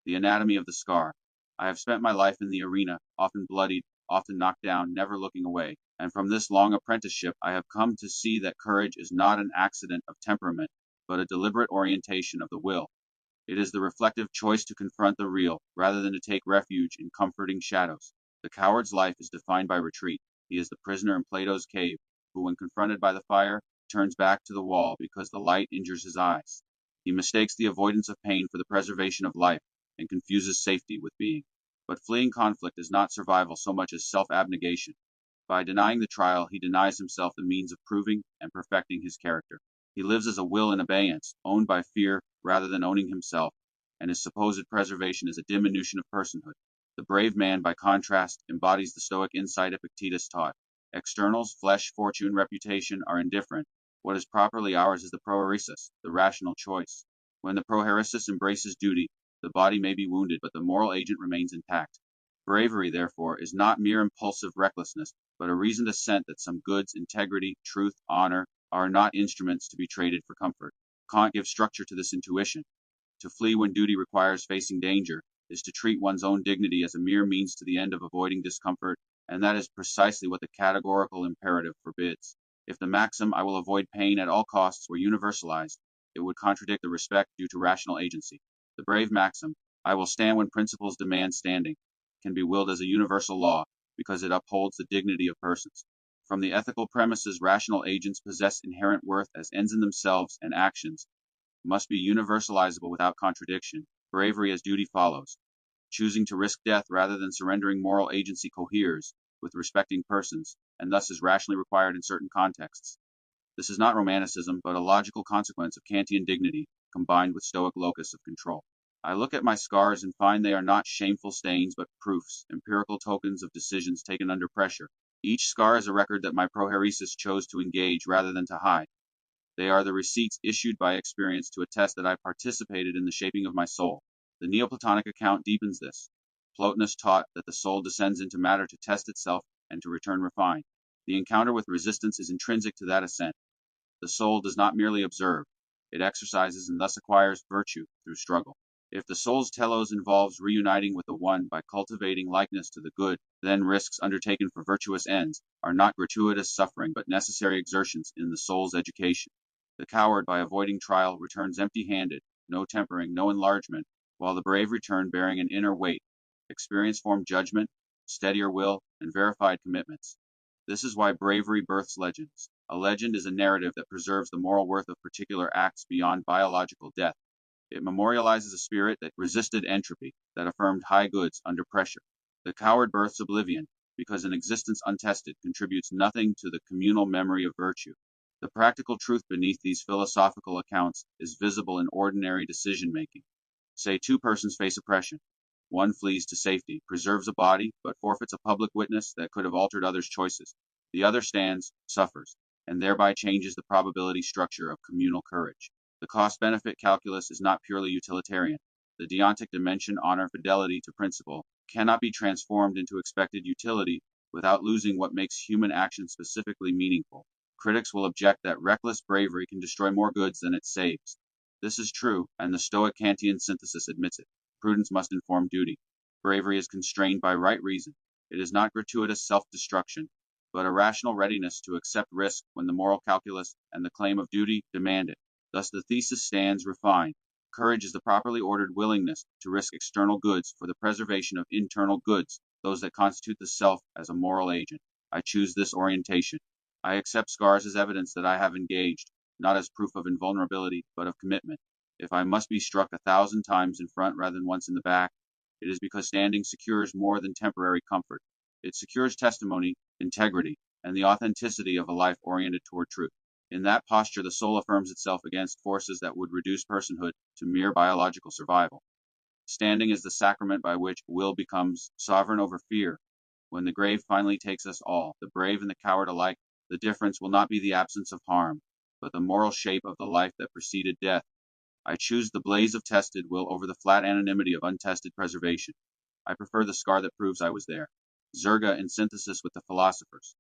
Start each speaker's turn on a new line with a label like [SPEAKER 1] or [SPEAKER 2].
[SPEAKER 1] The anatomy of the scar. I have spent my life in the arena, often bloodied, often knocked down, never looking away, and from this long apprenticeship I have come to see that courage is not an accident of temperament, but a deliberate orientation of the will. It is the reflective choice to confront the real, rather than to take refuge in comforting shadows. The coward's life is defined by retreat. He is the prisoner in Plato's cave, who, when confronted by the fire, turns back to the wall because the light injures his eyes. He mistakes the avoidance of pain for the preservation of life, and confuses safety with being. But fleeing conflict is not survival so much as self-abnegation. By denying the trial, he denies himself the means of proving and perfecting his character. He lives as a will in abeyance, owned by fear rather than owning himself, and his supposed preservation is a diminution of personhood. The brave man, by contrast, embodies the Stoic insight Epictetus taught. Externals, flesh, fortune, reputation, are indifferent. What is properly ours is the proeresis, the rational choice. When the proeresis embraces duty, the body may be wounded, but the moral agent remains intact. Bravery, therefore, is not mere impulsive recklessness, but a reasoned assent that some goods, integrity, truth, honor, are not instruments to be traded for comfort. Kant gives structure to this intuition. To flee when duty requires facing danger is to treat one's own dignity as a mere means to the end of avoiding discomfort, and that is precisely what the categorical imperative forbids. If the maxim, "I will avoid pain at all costs," were universalized, it would contradict the respect due to rational agency. The brave maxim, "I will stand when principles demand standing," can be willed as a universal law, because it upholds the dignity of persons. From the ethical premises, rational agents possess inherent worth as ends in themselves, and actions must be universalizable without contradiction. Bravery as duty follows. Choosing to risk death rather than surrendering moral agency coheres with respecting persons, and thus is rationally required in certain contexts. This is not romanticism, but a logical consequence of Kantian dignity combined with Stoic locus of control. I look at my scars and find they are not shameful stains, but proofs, empirical tokens of decisions taken under pressure. Each scar is a record that my proheresis chose to engage rather than to hide. They are the receipts issued by experience to attest that I participated in the shaping of my soul. The Neoplatonic account deepens this. Plotinus taught that the soul descends into matter to test itself and to return refined. The encounter with resistance is intrinsic to that ascent. The soul does not merely observe, it exercises and thus acquires virtue through struggle. If the soul's telos involves reuniting with the One by cultivating likeness to the good, then risks undertaken for virtuous ends are not gratuitous suffering but necessary exertions in the soul's education. The coward, by avoiding trial, returns empty-handed, no tempering, no enlargement, while the brave return bearing an inner weight, experience-formed judgment, steadier will, and verified commitments. This is why bravery births legends. A legend is a narrative that preserves the moral worth of particular acts beyond biological death. It memorializes a spirit that resisted entropy, that affirmed high goods under pressure. The coward births oblivion, because an existence untested contributes nothing to the communal memory of virtue. The practical truth beneath these philosophical accounts is visible in ordinary decision-making. Say two persons face oppression. One flees to safety, preserves a body, but forfeits a public witness that could have altered others' choices. The other stands, suffers, and thereby changes the probability structure of communal courage. The cost-benefit calculus is not purely utilitarian. The deontic dimension, honor, fidelity to principle, cannot be transformed into expected utility without losing what makes human action specifically meaningful. Critics will object that reckless bravery can destroy more goods than it saves. This is true, and the Stoic Kantian synthesis admits it. Prudence must inform duty. Bravery is constrained by right reason. It is not gratuitous self-destruction, but a rational readiness to accept risk when the moral calculus and the claim of duty demand it. Thus the thesis stands refined. Courage is the properly ordered willingness to risk external goods for the preservation of internal goods, those that constitute the self as a moral agent. I choose this orientation. I accept scars as evidence that I have engaged, not as proof of invulnerability, but of commitment. If I must be struck 1,000 times in front rather than once in the back, it is because standing secures more than temporary comfort. It secures testimony, integrity, and the authenticity of a life oriented toward truth. In that posture, the soul affirms itself against forces that would reduce personhood to mere biological survival. Standing is the sacrament by which will becomes sovereign over fear. When the grave finally takes us all, the brave and the coward alike, the difference will not be the absence of harm, but the moral shape of the life that preceded death. I choose the blaze of tested will over the flat anonymity of untested preservation. I prefer the scar that proves I was there. Zerga in synthesis with the philosophers.